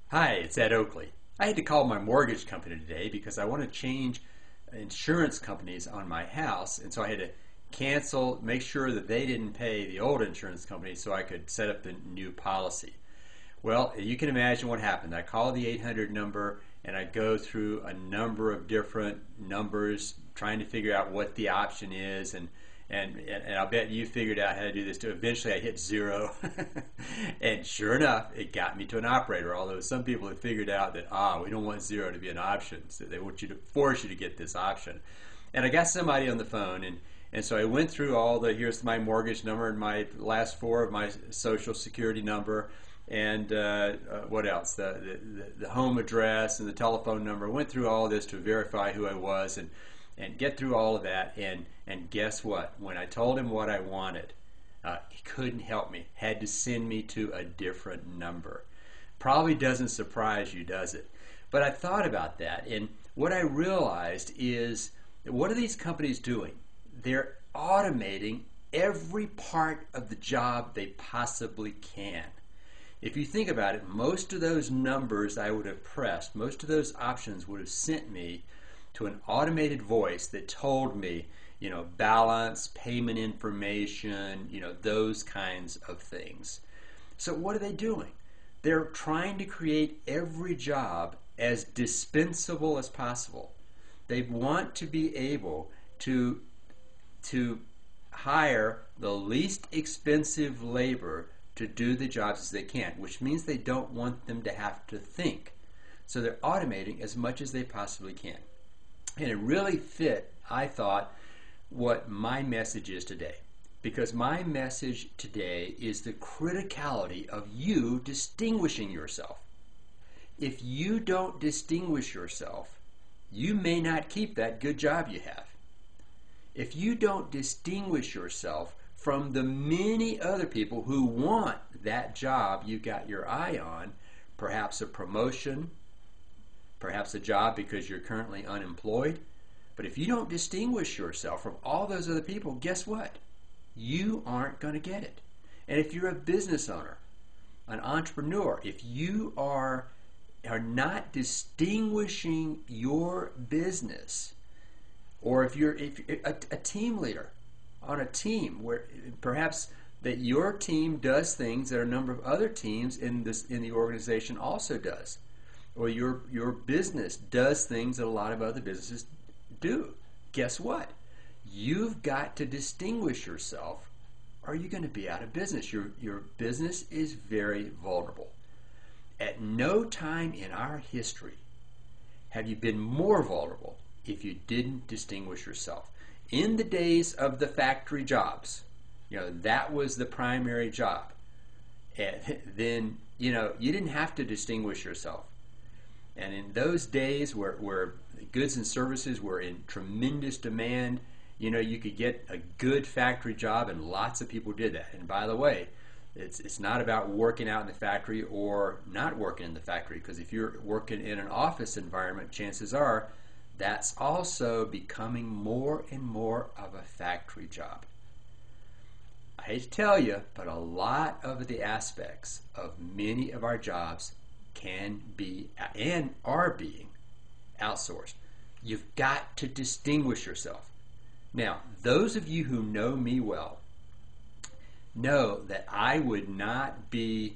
Hi, it's Ed Oakley. I had to call my mortgage company today because I want to change insurance companies on my house, and so I had to cancel, make sure that they didn't pay the old insurance company so I could set up the new policy. Well, you can imagine what happened. I call the 800 number and I go through a number of different numbers trying to figure out what the option is, and I'll bet you figured out how to do this too. Eventually I hit zero and sure enough it got me to an operator, although some people had figured out that we don't want zero to be an option, so they want you to force you to get this option. And I got somebody on the phone, and so I went through all the, here's my mortgage number and my last four of my social security number, and what else? The home address and the telephone number. I went through all this to verify who I was and get through all of that. And guess what? When I told him what I wanted, he couldn't help me. Had to send me to a different number. Probably doesn't surprise you, does it? But I thought about that, and what I realized is, what are these companies doing? They're automating every part of the job they possibly can. If you think about it, most of those numbers I would have pressed, most of those options would have sent me to an automated voice that told me, balance, payment information, those kinds of things. So what are they doing? They're trying to create every job as dispensable as possible. They want to be able to hire the least expensive labor to do the jobs as they can, which means they don't want them to have to think. So they're automating as much as they possibly can. And it really fit, I thought, what my message is today. Because my message today is the criticality of you distinguishing yourself. If you don't distinguish yourself, you may not keep that good job you have. If you don't distinguish yourself from the many other people who want that job you got your eye on, perhaps a promotion, perhaps a job because you're currently unemployed, but if you don't distinguish yourself from all those other people, guess what? You aren't going to get it. And if you're a business owner, an entrepreneur, if you are not distinguishing your business, or if you're a team leader on a team where perhaps that your team does things that a number of other teams in the organization also does, or your business does things that a lot of other businesses do, guess what? You've got to distinguish yourself, or you're going to be out of business. Your business is very vulnerable. At no time in our history have you been more vulnerable if you didn't distinguish yourself. In the days of the factory jobs, that was the primary job. And then, you didn't have to distinguish yourself. And in those days where goods and services were in tremendous demand, you could get a good factory job, and lots of people did that. And by the way, it's not about working out in the factory or not working in the factory, because if you're working in an office environment, chances are that's also becoming more and more of a factory job. I hate to tell you, but a lot of the aspects of many of our jobs can be and are being outsourced. You've got to distinguish yourself. Now, those of you who know me well know that I would not be,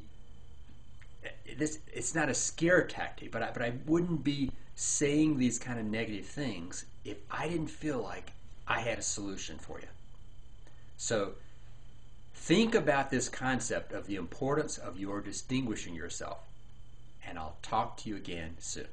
it's not a scare tactic, but I wouldn't be saying these kind of negative things if I didn't feel like I had a solution for you. So think about this concept of the importance of your distinguishing yourself, and I'll talk to you again soon.